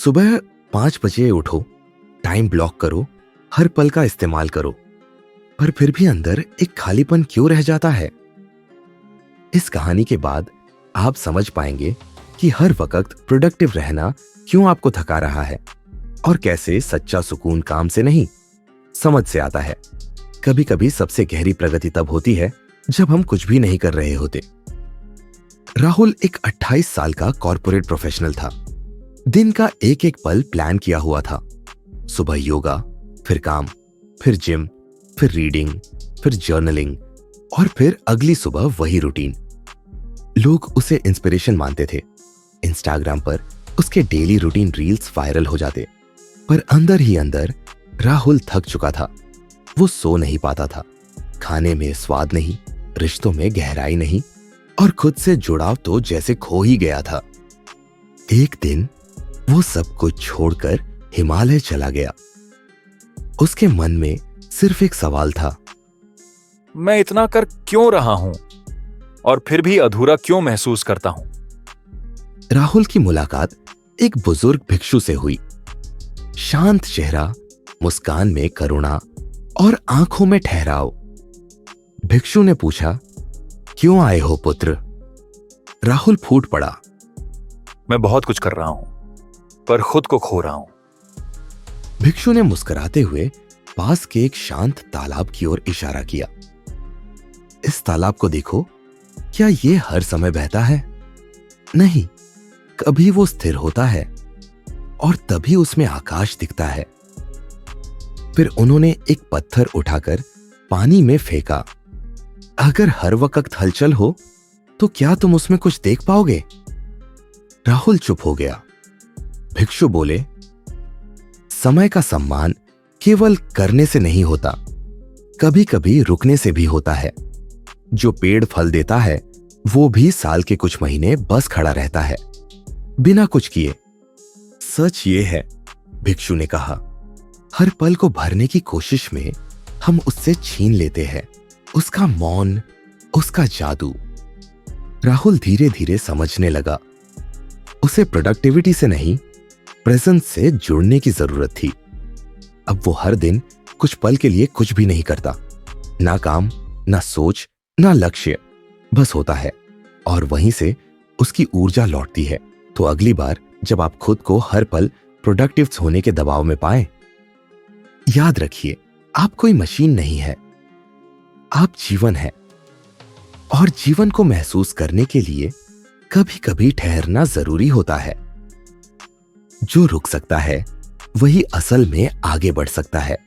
सुबह 5 बजे उठो, टाइम ब्लॉक करो, हर पल का इस्तेमाल करो, पर फिर भी अंदर एक खालीपन क्यों रह जाता है? इस कहानी के बाद आप समझ पाएंगे कि हर वक्त प्रोडक्टिव रहना क्यों आपको थका रहा है और कैसे सच्चा सुकून काम से नहीं, समझ से आता है। कभी कभी सबसे गहरी प्रगति तब होती है जब हम कुछ भी नहीं कर रहे होते। राहुल एक 28 साल का कॉर्पोरेट प्रोफेशनल था। दिन का एक एक पल प्लान किया हुआ था। सुबह योगा, फिर काम, फिर जिम, फिर रीडिंग, फिर जर्नलिंग और फिर अगली सुबह वही रूटीन। लोग उसे इंस्पिरेशन मानते थे। इंस्टाग्राम पर उसके डेली रूटीन रील्स वायरल हो जाते, पर अंदर ही अंदर राहुल थक चुका था। वो सो नहीं पाता था। खाने में स्वाद नहीं, रिश्तों में गहराई नहीं और खुद से जुड़ाव तो जैसे खो ही गया था। एक दिन वो सब कुछ छोड़कर हिमालय चला गया। उसके मन में सिर्फ एक सवाल था, मैं इतना कर क्यों रहा हूं और फिर भी अधूरा क्यों महसूस करता हूं? राहुल की मुलाकात एक बुजुर्ग भिक्षु से हुई। शांत चेहरा, मुस्कान में करुणा और आंखों में ठहराव। भिक्षु ने पूछा, क्यों आए हो पुत्र? राहुल फूट पड़ा, मैं बहुत कुछ कर रहा हूं पर खुद को खो रहा हूं। भिक्षु ने मुस्कुराते हुए पास के एक शांत तालाब की ओर इशारा किया। इस तालाब को देखो, क्या ये हर समय बहता है? नहीं, कभी वो स्थिर होता है और तभी उसमें आकाश दिखता है। फिर उन्होंने एक पत्थर उठाकर पानी में फेंका। अगर हर वक्त हलचल हो तो क्या तुम उसमें कुछ देख पाओगे? राहुल चुप हो गया। भिक्षु बोले, समय का सम्मान केवल करने से नहीं होता, कभी कभी रुकने से भी होता है। जो पेड़ फल देता है वो भी साल के कुछ महीने बस खड़ा रहता है, बिना कुछ किए। सच ये है, भिक्षु ने कहा, हर पल को भरने की कोशिश में हम उससे छीन लेते हैं, उसका मौन, उसका जादू। राहुल धीरे धीरे समझने लगा, उसे प्रोडक्टिविटी से नहीं, प्रेजेंस से जुड़ने की जरूरत थी। अब वो हर दिन कुछ पल के लिए कुछ भी नहीं करता, ना काम, ना सोच, ना लक्ष्य, बस होता है और वहीं से उसकी ऊर्जा लौटती है। तो अगली बार जब आप खुद को हर पल प्रोडक्टिव होने के दबाव में पाएं, याद रखिए, आप कोई मशीन नहीं है, आप जीवन है और जीवन को महसूस करने के लिए कभी कभी ठहरना जरूरी होता है। जो रुक सकता है वही असल में आगे बढ़ सकता है।